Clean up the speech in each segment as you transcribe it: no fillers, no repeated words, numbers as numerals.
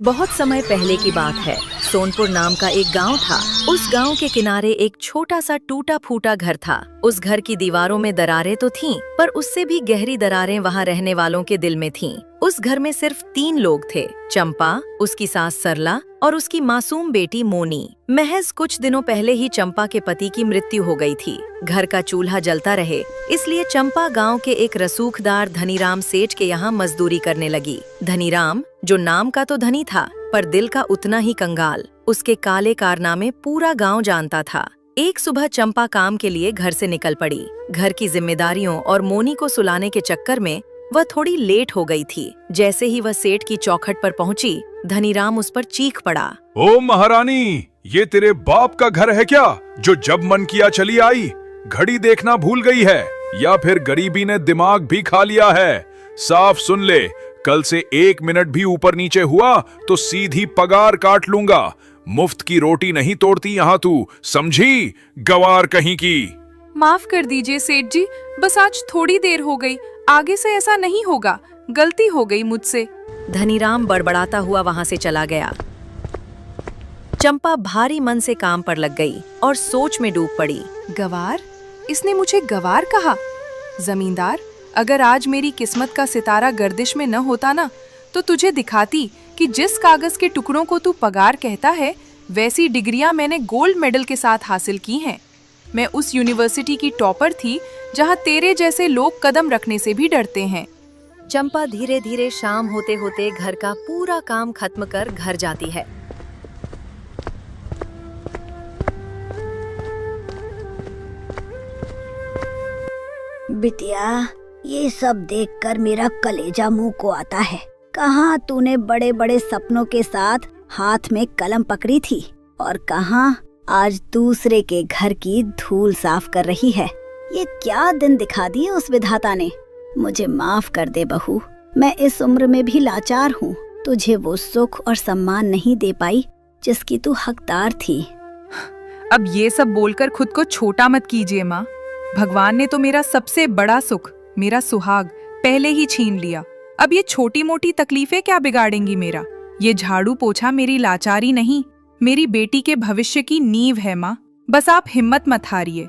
बहुत समय पहले की बात है। सोनपुर नाम का एक गांव था। उस गांव के किनारे एक छोटा सा टूटा फूटा घर था। उस घर की दीवारों में दरारें तो थीं, पर उससे भी गहरी दरारें वहां रहने वालों के दिल में थीं। उस घर में सिर्फ 3 लोग थे, चंपा, उसकी सास सरला और उसकी मासूम बेटी मोनी। महज कुछ दिनों पहले ही चंपा के पति की मृत्यु हो गई थी। घर का चूल्हा जलता रहे, इसलिए चंपा गांव के एक रसूखदार धनीराम सेठ के यहाँ मजदूरी करने लगी। धनीराम, जो नाम का तो धनी था, पर दिल का उतना ही कंगाल। उसके काले कारनामे पूरा गांव जानता था। एक सुबह चंपा काम के लिए घर से निकल पड़ी। घर की जिम्मेदारियों और मोनी को सुलाने के चक्कर में वह थोड़ी लेट हो गई थी। जैसे ही वह सेठ की चौखट पर पहुंची, धनीराम उस पर चीख पड़ा। ओ महारानी, ये तेरे बाप का घर है क्या, जो जब मन किया चली आई? घड़ी देखना भूल गई है या फिर गरीबी ने दिमाग भी खा लिया है? साफ सुन ले, कल से 1 मिनट भी ऊपर नीचे हुआ तो सीधी पगार काट लूंगा। मुफ्त की रोटी नहीं तोड़ती यहाँ तू, समझी? गवार कहीं की। माफ कर दीजिए सेठ जी, बस आज थोड़ी देर हो गई, आगे से ऐसा नहीं होगा, गलती हो गई मुझसे। धनीराम बड़बड़ाता हुआ वहां से चला गया। चंपा भारी मन से काम पर लग गई और सोच में डूब पड़ी। गवार? इसने मुझे गवार कहा? जमींदार, अगर आज मेरी किस्मत का सितारा गर्दिश में न होता ना, तो तुझे दिखाती कि जिस कागज के टुकड़ों को तू पगार कहता है, वैसी डिग्रियां मैंने गोल्ड मेडल के साथ हासिल की हैं। मैं उस यूनिवर्सिटी की टॉपर थी जहां तेरे जैसे लोग कदम रखने से भी डरते हैं। चंपा धीरे धीरे शाम होते होते घर का पूरा काम खत्म कर घर जाती है। बिटिया, ये सब देखकर मेरा कलेजा मुंह को आता है। कहाँ तूने बड़े बड़े सपनों के साथ हाथ में कलम पकड़ी थी, और कहाँ आज दूसरे के घर की धूल साफ कर रही है। ये क्या दिन दिखा दिए उस विधाता ने। मुझे माफ कर दे बहू, मैं इस उम्र में भी लाचार हूँ। तुझे वो सुख और सम्मान नहीं दे पाई जिसकी तू हकदार थी। अब ये सब बोलकर खुद को छोटा मत कीजिए माँ। भगवान ने तो मेरा सबसे बड़ा सुख, मेरा सुहाग, पहले ही छीन लिया। अब ये छोटी मोटी तकलीफें क्या बिगाड़ेंगी मेरा? ये झाड़ू पोछा मेरी लाचारी नहीं, मेरी बेटी के भविष्य की नींव है माँ। बस आप हिम्मत मत हारिए।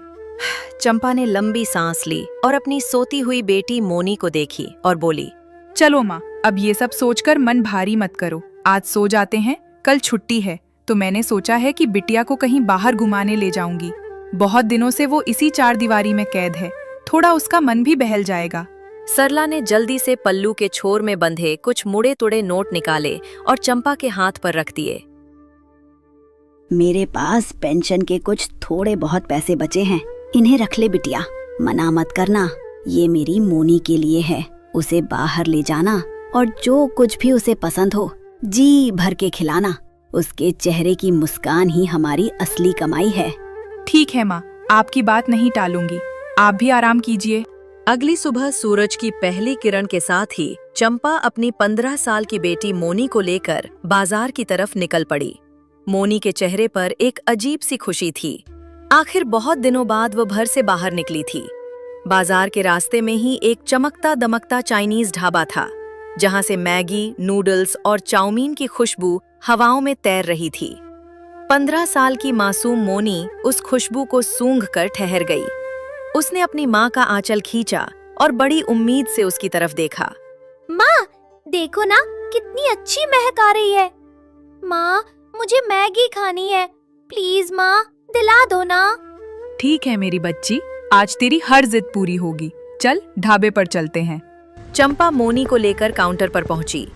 चंपा ने लंबी सांस ली और अपनी सोती हुई बेटी मोनी को देखी और बोली, चलो माँ, अब ये सब सोचकर मन भारी मत करो। आज सो जाते हैं, कल छुट्टी है, तो मैंने सोचा है कि बिटिया को कहीं बाहर घुमाने ले जाऊंगी। बहुत दिनों से वो इसी 4 दीवारी में कैद है, थोड़ा उसका मन भी बहल जाएगा। सरला ने जल्दी से पल्लू के छोर में बंधे कुछ मुड़े तुड़े नोट निकाले और चंपा के हाथ पर रख दिए। मेरे पास पेंशन के कुछ थोड़े बहुत पैसे बचे हैं, इन्हें रख ले बिटिया। मना मत करना, ये मेरी मोनी के लिए है। उसे बाहर ले जाना और जो कुछ भी उसे पसंद हो जी भर के खिलाना। उसके चेहरे की मुस्कान ही हमारी असली कमाई है। ठीक है माँ, आपकी बात नहीं टालूंगी। आप भी आराम कीजिए। अगली सुबह सूरज की पहली किरण के साथ ही चंपा अपनी 15 साल की बेटी मोनी को लेकर बाजार की तरफ निकल पड़ी। मोनी के चेहरे पर एक अजीब सी खुशी थी। आखिर बहुत दिनों बाद वो घर से बाहर निकली थी। बाजार के रास्ते में ही एक चमकता दमकता चाइनीज ढाबा था, जहां से मैगी, नूडल्स और चाउमीन की खुशबू हवाओं में तैर रही थी। 15 साल की मासूम मोनी उस खुशबू को सूंघ कर ठहर गई। उसने अपनी माँ का आंचल खींचा और बड़ी उम्मीद से उसकी तरफ देखा। माँ, देखो ना, कितनी अच्छी महक आ रही है। माँ, मुझे मैगी खानी है, प्लीज माँ, दिला दो ना। ठीक है मेरी बच्ची, आज तेरी हर जिद पूरी होगी। चल ढाबे पर चलते हैं। चंपा मोनी को लेकर काउंटर पर पहुंची।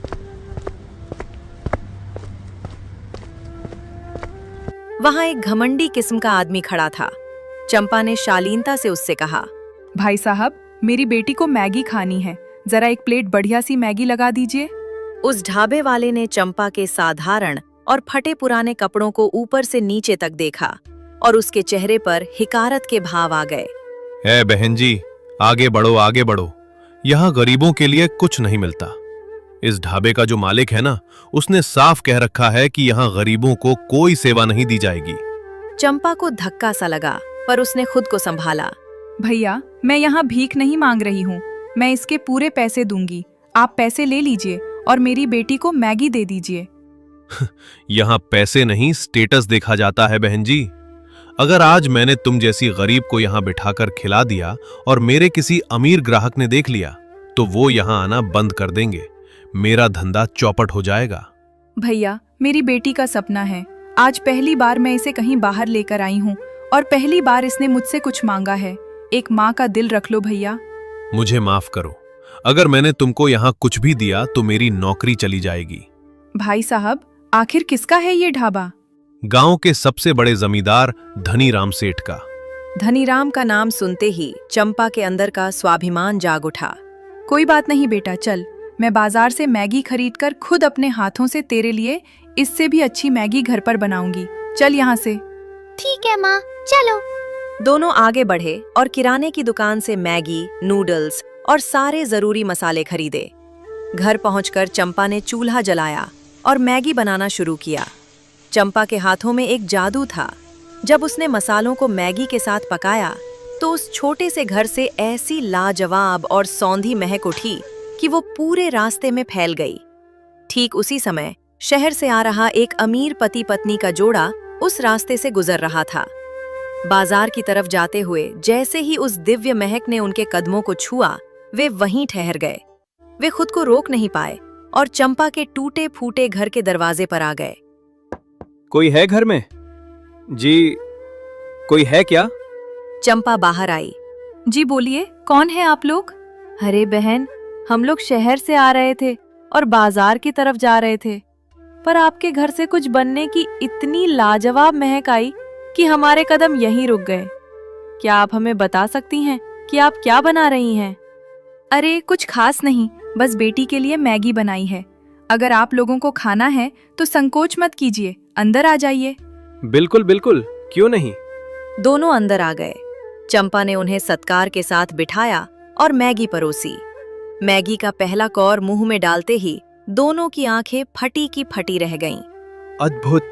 वहां एक घमंडी किस्म का आदमी खड़ा था। चंपा ने शालीनता से उससे कहा, भाई साहब, मेरी बेटी को मैगी खानी है, जरा एक प्लेट बढ़िया सी मैगी लगा दीजिए। उस ढाबे वाले ने चंपा के साधारण और फटे पुराने कपड़ों को ऊपर से नीचे तक देखा और उसके चेहरे पर हिकारत के भाव आ गए। ए बहन जी, आगे बढ़ो आगे बढ़ो, यहाँ गरीबों के लिए कुछ नहीं मिलता। इस ढाबे का जो मालिक है ना, उसने साफ कह रखा है कि यहाँ गरीबों को कोई सेवा नहीं दी जाएगी। चंपा को धक्का सा लगा, पर उसने खुद को संभाला। भैया, मैं यहाँ भीख नहीं मांग रही हूँ, मैं इसके पूरे पैसे दूंगी। आप पैसे ले लीजिए और मेरी बेटी को मैगी दे दीजिए। यहां पैसे नहीं स्टेटस देखा जाता है बहन जी। अगर आज मैंने तुम जैसी गरीब को यहां बिठाकर खिला दिया और मेरे किसी अमीर ग्राहक ने देख लिया तो वो यहां आना बंद कर देंगे, मेरा धंधा चौपट हो जाएगा। भैया, मेरी बेटी का सपना है। आज पहली बार मैं इसे कहीं बाहर लेकर आई हूँ और पहली बार इसने मुझसे कुछ मांगा है। एक माँ का दिल रख लो भैया। मुझे माफ करो, अगर मैंने तुमको यहां कुछ भी दिया तो मेरी नौकरी चली जाएगी। भाई साहब, आखिर किसका है ये ढाबा? गांव के सबसे बड़े जमींदार धनीराम सेठ का। धनीराम का नाम सुनते ही चंपा के अंदर का स्वाभिमान जाग उठा। कोई बात नहीं बेटा, चल, मैं बाजार से मैगी खरीदकर खुद अपने हाथों से तेरे लिए इससे भी अच्छी मैगी घर पर बनाऊंगी। चल यहाँ से। ठीक है माँ, चलो। दोनों आगे बढ़े और किराने की दुकान से मैगी, नूडल्स और सारे जरूरी मसाले खरीदे। घर पहुंचकर चंपा ने चूल्हा जलाया और मैगी बनाना शुरू किया। चंपा के हाथों में एक जादू था। जब उसने मसालों को मैगी के साथ पकाया तो उस छोटे से घर से ऐसी लाजवाब और सौंधी महक उठी कि वो पूरे रास्ते में फैल गई। ठीक उसी समय शहर से आ रहा एक अमीर पति पत्नी का जोड़ा उस रास्ते से गुजर रहा था। बाजार की तरफ जाते हुए जैसे ही उस दिव्य महक ने उनके कदमों को छुआ, वे वहीं ठहर गए। वे खुद को रोक नहीं पाए और चंपा के टूटे फूटे घर के दरवाजे पर आ गए। कोई है घर में? जी, कोई है क्या? चंपा बाहर आई। जी बोलिए, कौन है आप लोग? अरे बहन, हम लोग शहर से आ रहे थे और बाजार की तरफ जा रहे थे, पर आपके घर से कुछ बनने की इतनी लाजवाब महक आई कि हमारे कदम यहीं रुक गए। क्या आप हमें बता सकती हैं कि आप क्या बना रही हैं? अरे कुछ खास नहीं, बस बेटी के लिए मैगी बनाई है। अगर आप लोगों को खाना है तो संकोच मत कीजिए, अंदर आ जाइए। बिल्कुल बिल्कुल, क्यों नहीं। दोनों अंदर आ गए। चंपा ने उन्हें सत्कार के साथ बिठाया और मैगी परोसी। मैगी का पहला कौर मुंह में डालते ही दोनों की आंखें फटी की फटी रह गईं। अद्भुत!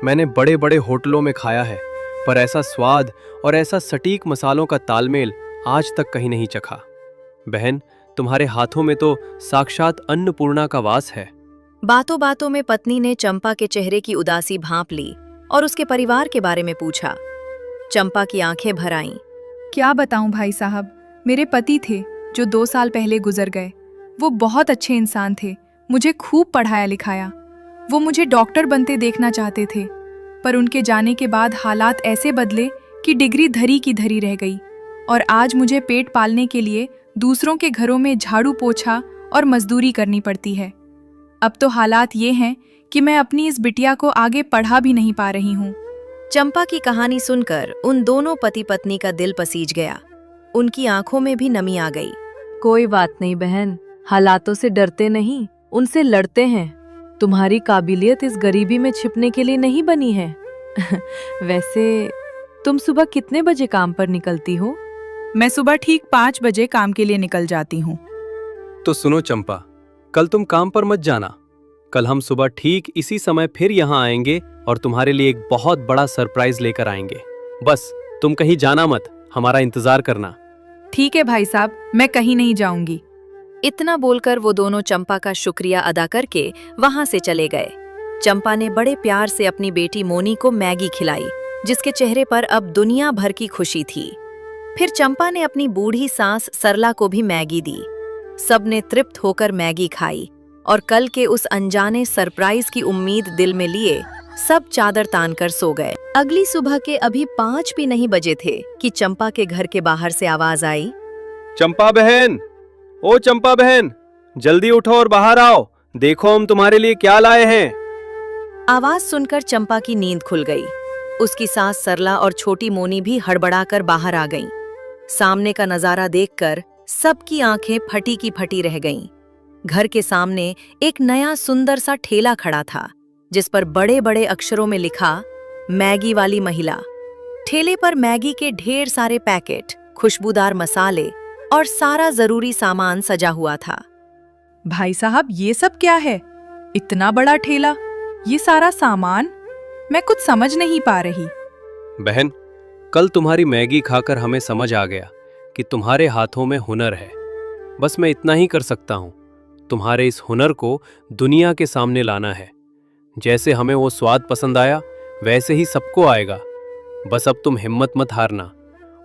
मैंने बड़े बड़े होटलों में खाया है, पर ऐसा स्वाद और ऐसा सटीक मसालों का तालमेल आज तक कहीं नहीं चखा। बहन, तुम्हारे हाथों में तो साक्षात अन्नपूर्णा का वास है। बातों बातों में पत्नी ने चंपा के चेहरे की उदासी भांप ली और उसके परिवार के बारे में पूछा। चंपा की आंखें भर आईं। क्या बताऊं भाई साहब, मेरे पति थे जो 2 साल पहले गुजर गए। वो बहुत अच्छे इंसान थे, मुझे खूब पढ़ाया लिखाया। वो मुझे डॉक्टर बनते देखना चाहते थे, पर उनके जाने के बाद हालात ऐसे बदले कि डिग्री धरी की धरी रह गई और आज मुझे पेट पालने के लिए दूसरों के घरों में झाड़ू पोछा और मजदूरी करनी पड़ती है। अब तो हालात ये हैं कि मैं अपनी इस बिटिया को आगे पढ़ा भी नहीं पा रही हूँ। चंपा की कहानी सुनकर उन दोनों पति पत्नी का दिल पसीज गया। उनकी आंखों में भी नमी आ गई। कोई बात नहीं बहन, हालातों से डरते नहीं, उनसे लड़ते हैं। तुम्हारी काबिलियत इस गरीबी में छिपने के लिए नहीं बनी है। वैसे तुम सुबह कितने बजे काम पर निकलती हो? मैं सुबह ठीक 5 बजे काम के लिए निकल जाती हूँ। तो सुनो चंपा, कल तुम काम पर मत जाना। कल हम सुबह ठीक इसी समय फिर यहाँ आएंगे और तुम्हारे लिए एक बहुत बड़ा सरप्राइज लेकर आएंगे। बस तुम कहीं जाना मत, हमारा इंतजार करना। ठीक है भाई साहब, मैं कहीं नहीं जाऊंगी। इतना बोलकर वो दोनों चंपा का शुक्रिया अदा करके वहां से चले गए। चंपा ने बड़े प्यार से अपनी बेटी मोनी को मैगी खिलाई, जिसके चेहरे पर अब दुनिया भर की खुशी थी। फिर चंपा ने अपनी बूढ़ी सास सरला को भी मैगी दी। सबने तृप्त होकर मैगी खाई और कल के उस अनजाने सरप्राइज की उम्मीद दिल में लिए सब चादर तान कर सो गए। अगली सुबह के अभी 5 भी नहीं बजे थे कि चंपा के घर के बाहर से आवाज आई। चंपा बहन, ओ चंपा बहन, जल्दी उठो और बाहर आओ। देखो हम तुम्हारे लिए क्या लाए हैं। आवाज सुनकर चंपा की नींद खुल गई। उसकी सास सरला और छोटी मोनी भी हड़बड़ाकर बाहर आ गईं। सामने का नजारा देखकर सबकी आंखें फटी की फटी रह गईं। घर के सामने एक नया सुंदर सा ठेला खड़ा था, जिस पर बड़े बड़े अक्षरों में लिखा मैगी वाली महिला। ठेले पर मैगी के ढेर सारे पैकेट, खुशबूदार मसाले और सारा जरूरी सामान सजा हुआ था। भाई साहब, ये सब क्या है? इतना बड़ा ठेला, ये सारा सामान, मैं कुछ समझ नहीं पा रही। बहन, कल तुम्हारी मैगी खाकर हमें समझ आ गया कि तुम्हारे हाथों में हुनर है। बस मैं इतना ही कर सकता हूँ, तुम्हारे इस हुनर को दुनिया के सामने लाना है। जैसे हमें वो स्वाद पसंद आया वैसे ही सबको आएगा। बस अब तुम हिम्मत मत हारना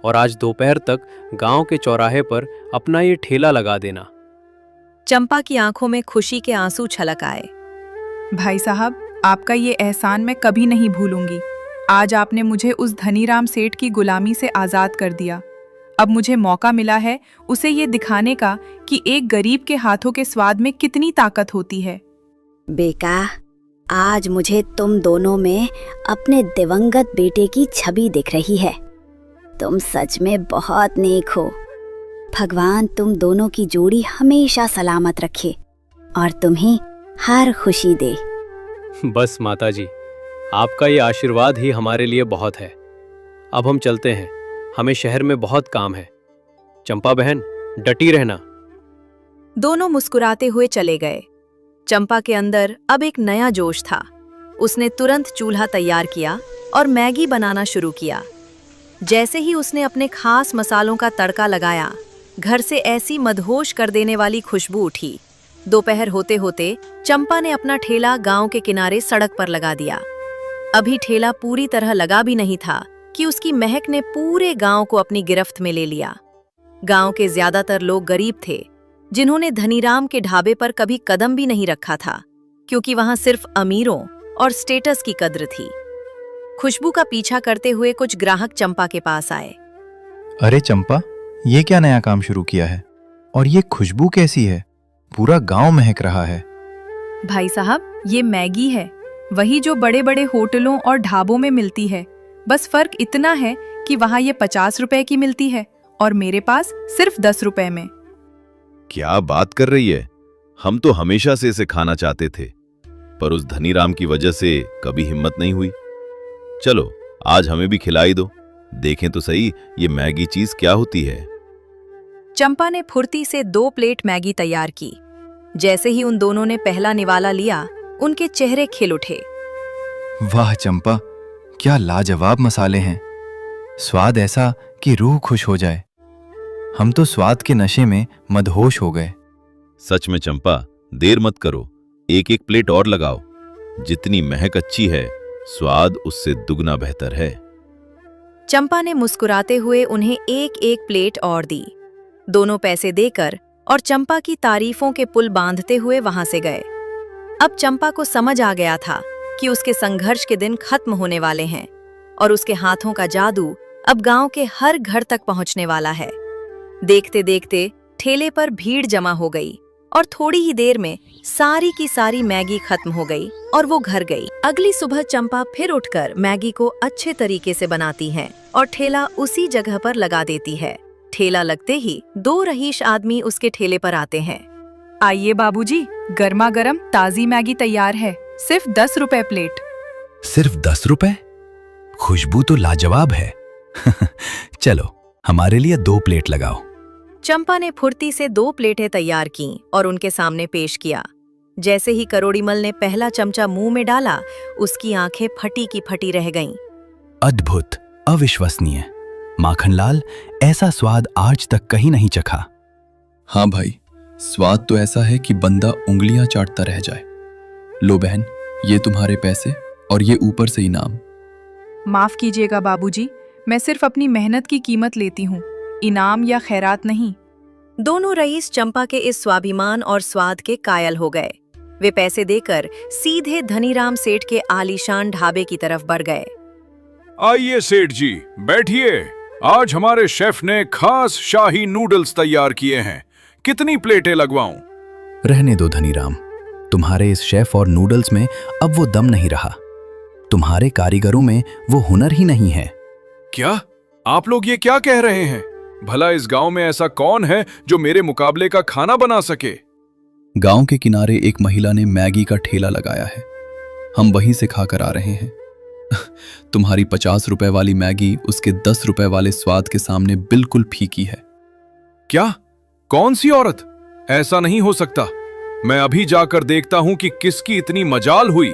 और आज दोपहर तक गांव के चौराहे पर अपना ये ठेला लगा देना। चंपा की आंखों में खुशी के आंसू छलक आए। भाई साहब, आपका ये एहसान मैं कभी नहीं भूलूंगी। आज आपने मुझे उस धनीराम सेठ की गुलामी से आज़ाद कर दिया। अब मुझे मौका मिला है उसे ये दिखाने का कि एक गरीब के हाथों के स्वाद में कितनी ताकत होती है। बेका, आज मुझे तुम दोनों में अपने दिवंगत बेटे की छवि दिख रही है। तुम सच में बहुत नेक हो। भगवान तुम दोनों की जोड़ी हमेशा सलामत रखे और तुम्हें हर खुशी दे। बस माताजी, आपका ये आशीर्वाद ही हमारे लिए बहुत है। अब हम चलते हैं, हमें शहर में बहुत काम है। चंपा बहन, डटी रहना। दोनों मुस्कुराते हुए चले गए। चंपा के अंदर अब एक नया जोश था। उसने तुरंत चूल्हा तैयार किया और मैगी बनाना शुरू किया। जैसे ही उसने अपने खास मसालों का तड़का लगाया, घर से ऐसी मदहोश कर देने वाली खुशबू उठी। दोपहर होते होते चंपा ने अपना ठेला गांव के किनारे सड़क पर लगा दिया। अभी ठेला पूरी तरह लगा भी नहीं था कि उसकी महक ने पूरे गांव को अपनी गिरफ्त में ले लिया। गांव के ज्यादातर लोग गरीब थे, जिन्होंने धनीराम के ढाबे पर कभी कदम भी नहीं रखा था, क्योंकि वहां सिर्फ अमीरों और स्टेटस की कद्र थी। खुशबू का पीछा करते हुए कुछ ग्राहक चंपा के पास आए। अरे चंपा, ये क्या नया काम शुरू किया है? और ये खुशबू कैसी है? पूरा गांव महक रहा है। भाई साहब, ये मैगी है, वही जो बड़े बड़े होटलों और ढाबों में मिलती है। बस फर्क इतना है कि वहाँ ये 50 रुपए की मिलती है और मेरे पास सिर्फ 10 रुपए में। क्या बात कर रही है? हम तो हमेशा से इसे खाना चाहते थे, पर उस धनीराम की वजह से कभी हिम्मत नहीं हुई। चलो आज हमें भी खिलाई दो, देखें तो सही ये मैगी चीज क्या होती है। चंपा ने फुर्ती से 2 प्लेट मैगी तैयार की। जैसे ही उन दोनों ने पहला निवाला लिया, उनके चेहरे खिल उठे। वाह चंपा, क्या लाजवाब मसाले हैं। स्वाद ऐसा कि रूह खुश हो जाए। हम तो स्वाद के नशे में मदहोश हो गए। सच में चंपा, देर मत करो, एक एक प्लेट और लगाओ। जितनी महक अच्छी है, स्वाद उससे दुगना बेहतर है। चंपा ने मुस्कुराते हुए उन्हें एक एक प्लेट और दी। दोनों पैसे देकर और चंपा की तारीफों के पुल बांधते हुए वहां से गए। अब चंपा को समझ आ गया था कि उसके संघर्ष के दिन खत्म होने वाले हैं और उसके हाथों का जादू अब गांव के हर घर तक पहुंचने वाला है। देखते देखते ठेले पर भीड़ जमा हो गई और थोड़ी ही देर में सारी की सारी मैगी खत्म हो गई और वो घर गई। अगली सुबह चंपा फिर उठकर मैगी को अच्छे तरीके से बनाती है और ठेला उसी जगह पर लगा देती है। ठेला लगते ही 2 रईस आदमी उसके ठेले पर आते हैं। आइए बाबूजी, गर्मा गर्म ताजी मैगी तैयार है, सिर्फ 10 रुपए प्लेट। सिर्फ 10 रुपए? खुशबू तो लाजवाब है। चलो हमारे लिए 2 प्लेट लगाओ। चंपा ने फुर्ती से 2 प्लेटें तैयार की और उनके सामने पेश किया। जैसे ही करोड़ीमल ने पहला चमचा मुंह में डाला, उसकी आंखें फटी की फटी रह गईं। अद्भुत, अविश्वसनीय। माखनलाल, ऐसा स्वाद आज तक कहीं नहीं चखा। हाँ भाई, स्वाद तो ऐसा है कि बंदा उंगलियां चाटता रह जाए। लो बहन, ये तुम्हारे पैसे और ये ऊपर से इनाम। माफ कीजिएगा बाबूजी, मैं सिर्फ अपनी मेहनत की कीमत लेती हूँ, इनाम या खैरात नहीं। दोनों रईस चंपा के इस स्वाभिमान और स्वाद के कायल हो गए। वे पैसे देकर सीधे धनीराम सेठ के आलीशान ढाबे की तरफ बढ़ गए। आइए सेठ जी, बैठिए। आज हमारे शेफ ने खास शाही नूडल्स तैयार किए हैं। कितनी प्लेटें लगवाऊं? रहने दो धनीराम, तुम्हारे इस शेफ और नूडल्स में अब वो दम नहीं रहा। तुम्हारे कारीगरों में वो हुनर ही नहीं है। क्या आप लोग ये क्या कह रहे हैं? भला इस गांव में ऐसा कौन है जो मेरे मुकाबले का खाना बना सके? गांव के किनारे एक महिला ने मैगी का ठेला लगाया है, हम वहीं से खाकर आ रहे हैं। तुम्हारी 50 रुपए वाली मैगी उसके 10 रुपए वाले स्वाद के सामने बिल्कुल फीकी है। क्या? कौन सी औरत? ऐसा नहीं हो सकता। मैं अभी जाकर देखता हूं कि किसकी इतनी मजाल हुई।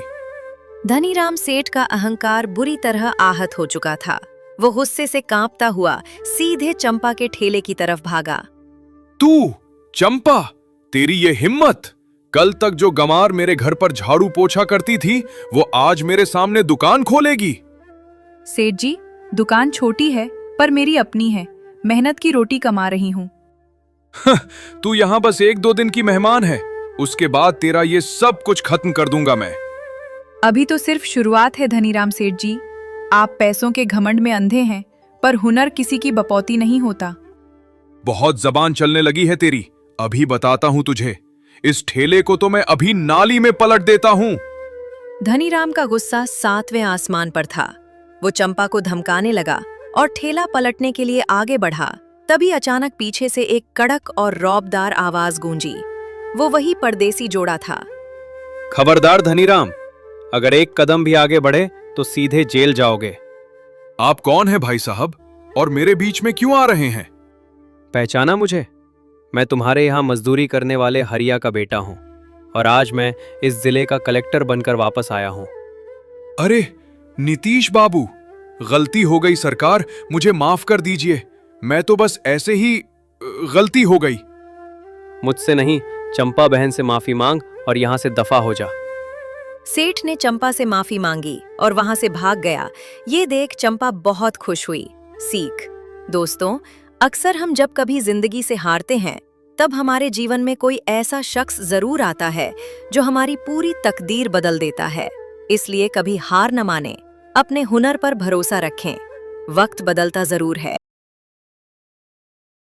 धनीराम सेठ का अहंकार बुरी तरह आहत हो चुका था। वो गुस्से से कांपता हुआ सीधे चंपा के ठेले की तरफ भागा। तू चंपा, तेरी ये हिम्मत! कल तक जो गंवार मेरे घर पर झाड़ू पोछा करती थी वो आज मेरे सामने दुकान खोलेगी। सेठ जी, दुकान छोटी है पर मेरी अपनी है। मेहनत की रोटी कमा रही हूँ। तू यहाँ बस 1-2 दिन की मेहमान है, उसके बाद तेरा ये सब कुछ खत्म कर दूंगा मैं। अभी तो सिर्फ शुरुआत है धनीराम सेठ जी। आप पैसों के घमंड में अंधे हैं, पर हुनर किसी की बपौती नहीं होता। बहुत जबान चलने लगी है तेरी। अभी बताता हूं तुझे, इस ठेले को तो मैं अभी नाली में पलट देता हूं। धनीराम का गुस्सा 7वें आसमान पर था। वो चंपा को धमकाने लगा और ठेला पलटने के लिए आगे बढ़ा। तभी अचानक पीछे से एक कड़क और रौबदार आवाज गूंजी। वो वही परदेसी जोड़ा था। खबरदार धनीराम, अगर एक कदम भी आगे बढ़े तो सीधे जेल जाओगे। आप कौन है भाई साहब, और मेरे बीच में क्यों आ रहे हैं? पहचाना मुझे? मैं तुम्हारे यहाँ मजदूरी करने वाले हरिया का बेटा हूँ और आज मैं इस जिले का कलेक्टर बनकर वापस आया हूँ। अरे नीतीश बाबू, गलती हो गई सरकार, मुझे माफ कर दीजिए। मैं तो बस ऐसे ही गलती हो गई। मुझसे नहीं, चंपा बहन से माफी मांग और यहाँ से दफा हो जा। सेठ ने चंपा से माफी मांगी और वहां से भाग गया। ये देख चंपा बहुत खुश हुई। सीख दोस्तों, अक्सर हम जब कभी जिंदगी से हारते हैं तब हमारे जीवन में कोई ऐसा शख्स जरूर आता है जो हमारी पूरी तकदीर बदल देता है। इसलिए कभी हार न माने, अपने हुनर पर भरोसा रखें। वक्त बदलता जरूर है,